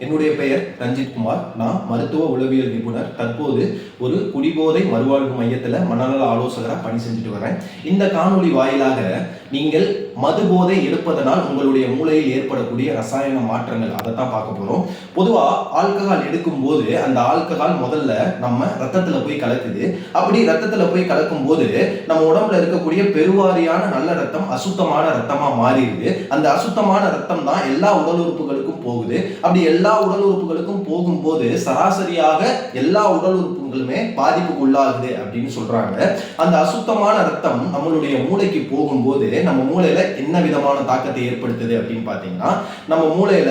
என்னுடைய பெயர் ரஞ்சித் குமார். நான் மருத்துவ உளவியல் நிபுணர். தற்போது ஒரு குடிபோதை மறுவாழ்வு மையத்தில் மனநல ஆலோசகராக பணி செஞ்சுட்டு வரேன். இந்த காணொளி வாயிலாக நீங்கள் மது போதை எடுப்பதனால் உங்களுடைய மூளையில் ஏற்படக்கூடிய ரசாயன மாற்றங்கள் அதைத்தான் பார்க்க போறோம். பொதுவாக ஆல்கஹால் எடுக்கும் போது அந்த ஆல்கஹால் முதல்ல நம்ம ரத்தத்துல போய் கலக்குது. அப்படி ரத்தத்துல போய் கலக்கும் போது நம்ம உடம்புல இருக்கக்கூடிய பெருவாரியான நல்ல ரத்தம் அசுத்தமான ரத்தமா மாறிடுது. அந்த அசுத்தமான ரத்தம் தான் எல்லா உடல் உறுப்புகளுக்கும் போகுது. அப்படி எல்லா உடல் உறுப்புகளுக்கும் போகும்போது சராசரியாக எல்லா உடல் உறுப்புகளுமே பாதிப்புக்கு உள்ளாகுது அப்படின்னு சொல்றாங்க. அந்த அசுத்தமான ரத்தம் நம்மளுடைய மூளைக்கு போகும்போது நம்ம மூளையில என்ன விதமான தாக்கத்தை ஏற்படுத்துது அப்படின்னு பாத்தீங்கன்னா, நம்ம மூளையில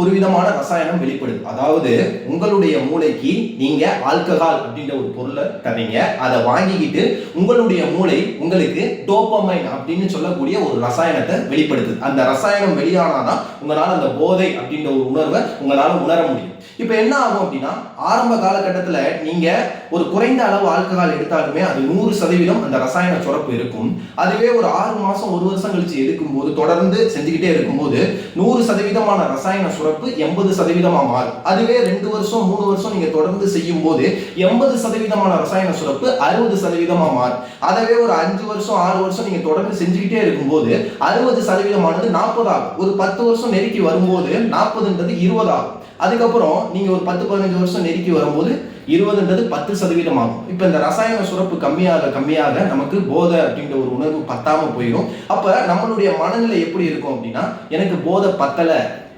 ஒரு விதமான ரசாயனம் வெளிப்படுது. அதாவது உங்களுடைய மூளைக்கு நீங்க ஆல்கஹால் அப்படின்ற ஒரு பொருளை தரீங்க, அதை வாங்கிக்கிட்டு உங்களுடைய மூளை உங்களுக்கு டோபமைன் அப்படின்னு சொல்லக்கூடிய ஒரு ரசாயனத்தை வெளிப்படுத்துது. அந்த ரசாயனம் வெளியானாதான் உங்களால அந்த போதை அப்படின்ற ஒரு உணர்வை உங்களால உணர முடியும். இப்ப என்ன ஆகும் அப்படின்னா, ஆரம்ப காலகட்டத்துல நீங்க ஒரு குறைந்த அளவு ஆல்கஹால் எடுத்தாலுமே அது 100% அந்த ரசாயன சுரப்பு இருக்கும். அதுவே ஒரு 6 மாசம் 1 வருஷம் கழிச்சு எடுக்கும் போது தொடர்ந்து செஞ்சுக்கிட்டே இருக்கும்போது 100% ரசாயன சுரப்பு 80% மாறும். அதுவே 2 வருஷம் 3 வருஷம் நீங்க தொடர்ந்து செய்யும் போது 80% ரசாயன சுரப்பு 60% மாறும். அதவே ஒரு 5 வருஷம் 6 வருஷம் நீங்க தொடர்ந்து செஞ்சுக்கிட்டே இருக்கும்போது 60% 40 ஆகும். ஒரு 10 வருஷம் நெருக்கி வரும்போது 40ன்றது 20 ஆகும். அதுக்கப்புறம் நீங்க ஒரு 10-15 வருஷம் நெருக்கி வரும்போது 20ன்றது 10% ஆகும். இப்ப இந்த ரசாயன சுரப்பு கம்மியாக நமக்கு போதை அப்படின்ற ஒரு உணர்வு பத்தாம போயிடும். அப்ப நம்மளுடைய மனநிலை எப்படி இருக்கும் அப்படின்னா, எனக்கு போதை பத்தல,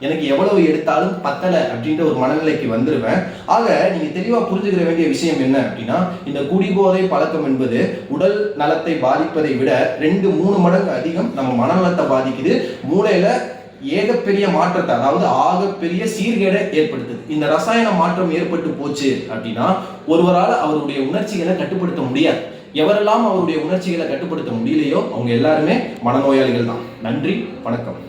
எனக்கு எவ்வளவு எடுத்தாலும் பத்தல அப்படின்ற ஒரு மனநிலைக்கு வந்துருவேன். ஆக நீங்க தெளிவா புரிஞ்சுக்கிற வேண்டிய விஷயம் என்ன அப்படின்னா, இந்த குடிபோதை பழக்கம் என்பது உடல் நலத்தை பாதிப்பதை விட 2-3 மடங்கு அதிகம் நம்ம மனநலத்தை பாதிக்குது. மூளையில ஏகப்பெரிய மாற்றத்தை, அதாவது ஆகப்பெரிய சீர்கேடை ஏற்படுத்துது. இந்த ரசாயன மாற்றம் ஏற்பட்டு போச்சு அப்படின்னா ஒருவரால் அவருடைய உணர்ச்சிகளை கட்டுப்படுத்த முடியாது. எவரெல்லாம் அவருடைய உணர்ச்சிகளை கட்டுப்படுத்த முடியலையோ அவங்க எல்லாருமே மனநோயாளிகள் தான். நன்றி, வணக்கம்.